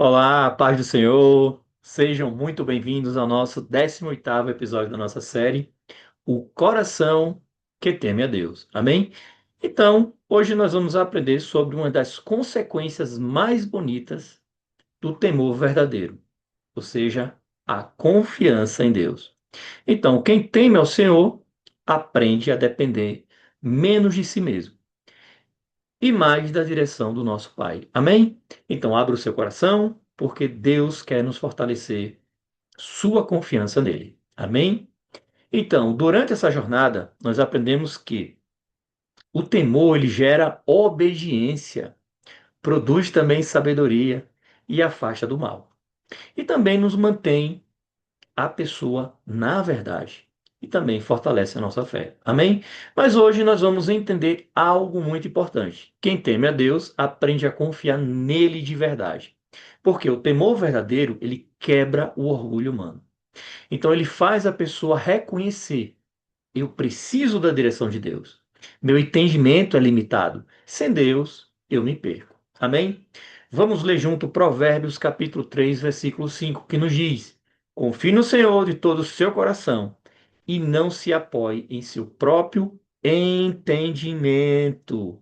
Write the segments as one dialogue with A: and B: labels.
A: Olá, paz do Senhor. Sejam muito bem-vindos ao nosso 18º episódio da nossa série, O Coração que Teme a Deus. Amém? Então, hoje nós vamos aprender sobre uma das consequências mais bonitas do temor verdadeiro, ou seja, a confiança em Deus. Então, quem teme ao Senhor aprende a depender menos de si mesmo e mais da direção do nosso Pai. Amém? Então, abra o seu coração, porque Deus quer nos fortalecer sua confiança nele. Amém? Então, durante essa jornada, nós aprendemos que o temor ele gera obediência, produz também sabedoria e afasta do mal. E também nos mantém a pessoa na verdade. E também fortalece a nossa fé. Amém? Mas hoje nós vamos entender algo muito importante. Quem teme a Deus aprende a confiar nele de verdade. Porque o temor verdadeiro, ele quebra o orgulho humano. Então ele faz a pessoa reconhecer: eu preciso da direção de Deus. Meu entendimento é limitado. Sem Deus, eu me perco. Amém? Vamos ler junto Provérbios capítulo 3, versículo 5, que nos diz: confie no Senhor de todo o seu coração e não se apoie em seu próprio entendimento.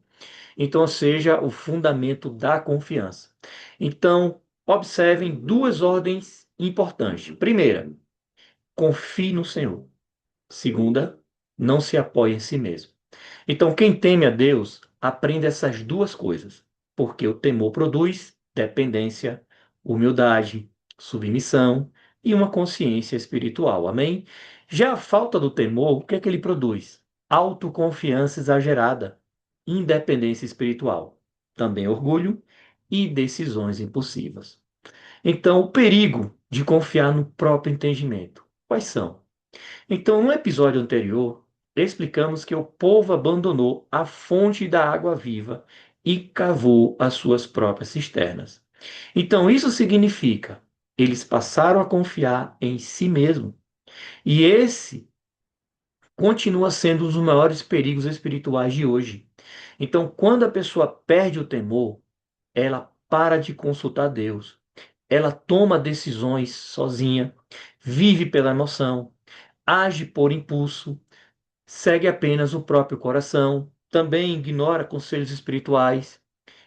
A: Então, seja o fundamento da confiança. Então, observem duas ordens importantes. Primeira, confie no Senhor. Segunda, não se apoie em si mesmo. Então, quem teme a Deus aprende essas duas coisas, porque o temor produz dependência, humildade, submissão e uma consciência espiritual. Amém? Já a falta do temor, o que é que ele produz? Autoconfiança exagerada, independência espiritual, também orgulho e decisões impulsivas. Então, o perigo de confiar no próprio entendimento. Quais são? Então, no episódio anterior, explicamos que o povo abandonou a fonte da água viva e cavou as suas próprias cisternas. Então, isso significa eles passaram a confiar em si mesmo. E esse continua sendo um dos maiores perigos espirituais de hoje. Então, quando a pessoa perde o temor, ela para de consultar Deus. Ela toma decisões sozinha, vive pela emoção, age por impulso, segue apenas o próprio coração, também ignora conselhos espirituais,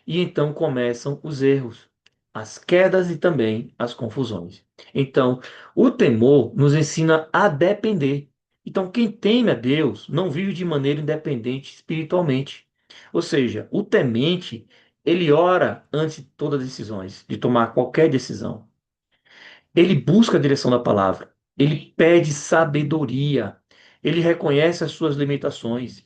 A: e então começam os erros, as quedas e também as confusões. Então, o temor nos ensina a depender. Então, quem teme a Deus não vive de maneira independente espiritualmente. Ou seja, o temente, ele ora antes de todas as decisões, de tomar qualquer decisão. Ele busca a direção da palavra. Ele pede sabedoria. Ele reconhece as suas limitações.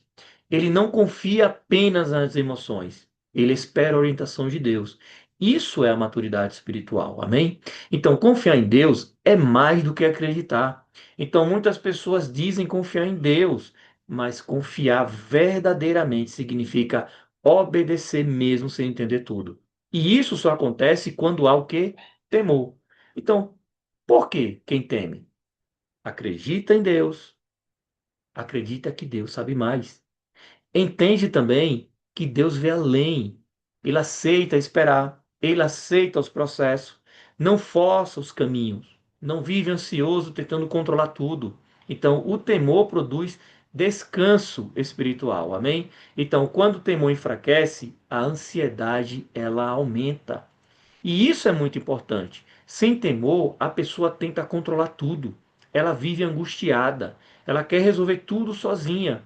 A: Ele não confia apenas nas emoções. Ele espera a orientação de Deus. Isso é a maturidade espiritual. Amém? Então, confiar em Deus é mais do que acreditar. Então, muitas pessoas dizem confiar em Deus, mas confiar verdadeiramente significa obedecer mesmo sem entender tudo. E isso só acontece quando há o quê? Temor. Então, por que quem teme? Acredita em Deus, acredita que Deus sabe mais. Entende também que Deus vê além. Ele aceita esperar, ele aceita os processos, não força os caminhos, não vive ansioso tentando controlar tudo. Então, o temor produz descanso espiritual, amém? Então, quando o temor enfraquece, a ansiedade ela aumenta. E isso é muito importante. Sem temor, a pessoa tenta controlar tudo. Ela vive angustiada. Ela quer resolver tudo sozinha.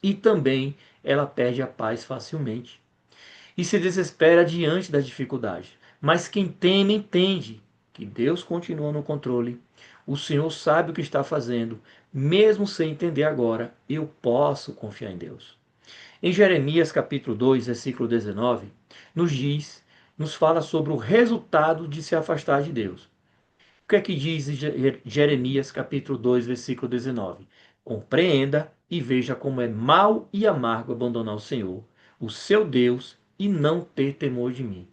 A: E também ela perde a paz facilmente. E se desespera diante das dificuldades. Mas quem teme, entende que Deus continua no controle. O Senhor sabe o que está fazendo. Mesmo sem entender agora, eu posso confiar em Deus. Em Jeremias capítulo 2, versículo 19, nos diz, nos fala sobre o resultado de se afastar de Deus. O que é que diz Jeremias capítulo 2, versículo 19? Compreenda e veja como é mau e amargo abandonar o Senhor, o seu Deus, e não ter temor de mim.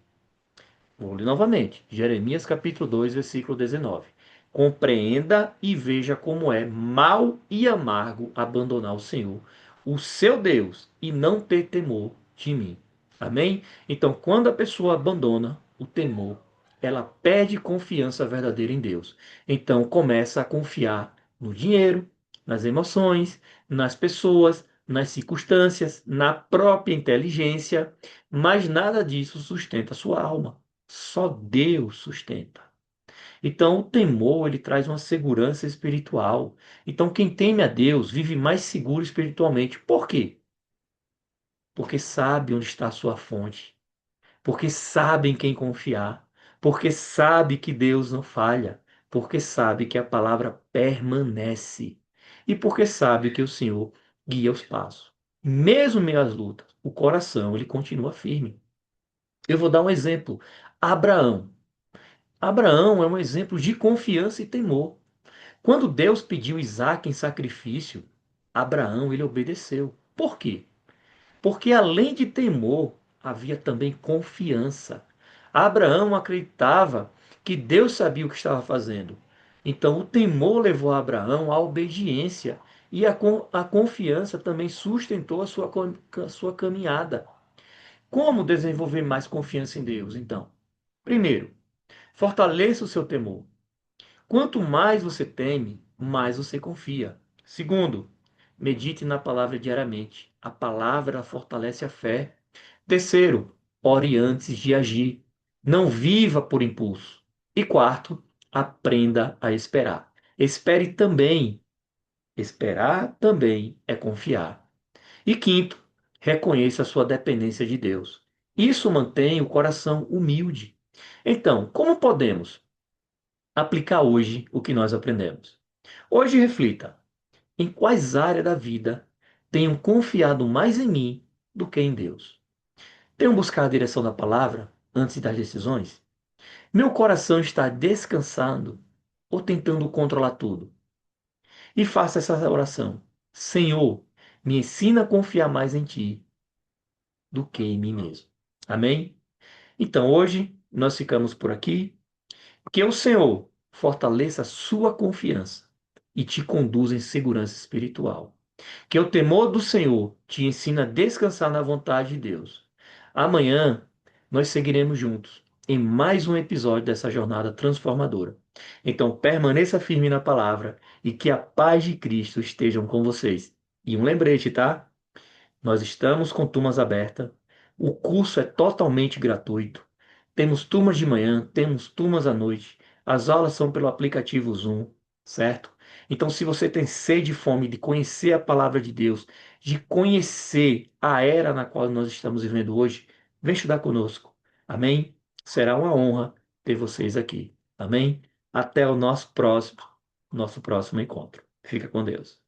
A: Vou ler novamente. Jeremias capítulo 2, versículo 19. Compreenda e veja como é mau e amargo abandonar o Senhor, o seu Deus, e não ter temor de mim. Amém? Então, quando a pessoa abandona o temor, ela perde confiança verdadeira em Deus. Então começa a confiar no dinheiro, nas emoções, nas pessoas, nas circunstâncias, na própria inteligência, mas nada disso sustenta a sua alma. Só Deus sustenta. Então, o temor, ele traz uma segurança espiritual. Então, quem teme a Deus vive mais seguro espiritualmente. Por quê? Porque sabe onde está a sua fonte, porque sabe em quem confiar, porque sabe que Deus não falha, porque sabe que a palavra permanece e porque sabe que o Senhor guia os passos. Mesmo em meio às lutas, o coração ele continua firme. Eu vou dar um exemplo. Abraão. Abraão é um exemplo de confiança e temor. Quando Deus pediu Isaque em sacrifício, Abraão ele obedeceu. Por quê? Porque além de temor, havia também confiança. Abraão acreditava que Deus sabia o que estava fazendo. Então o temor levou Abraão à obediência e a confiança também sustentou a sua caminhada. Como desenvolver mais confiança em Deus, então? Primeiro, fortaleça o seu temor. Quanto mais você teme, mais você confia. Segundo, medite na palavra diariamente. A palavra fortalece a fé. Terceiro, ore antes de agir. Não viva por impulso. E quarto, aprenda a esperar. Espere também. Esperar também é confiar. E quinto, reconheça a sua dependência de Deus. Isso mantém o coração humilde. Então, como podemos aplicar hoje o que nós aprendemos? Hoje reflita: em quais áreas da vida tenho confiado mais em mim do que em Deus? Tenho buscado a direção da palavra antes das decisões? Meu coração está descansando ou tentando controlar tudo? E faça essa oração: Senhor, me ensina a confiar mais em Ti do que em mim mesmo. Amém? Então hoje nós ficamos por aqui. Que o Senhor fortaleça a sua confiança e te conduza em segurança espiritual. Que o temor do Senhor te ensine a descansar na vontade de Deus. Amanhã nós seguiremos juntos em mais um episódio dessa jornada transformadora. Então permaneça firme na palavra e que a paz de Cristo estejam com vocês. E um lembrete, tá? Nós estamos com turmas abertas. O curso é totalmente gratuito. Temos turmas de manhã, temos turmas à noite. As aulas são pelo aplicativo Zoom, certo? Então, se você tem sede e fome de conhecer a palavra de Deus, de conhecer a era na qual nós estamos vivendo hoje, vem estudar conosco. Amém? Será uma honra ter vocês aqui. Amém? Até o nosso próximo encontro. Fica com Deus.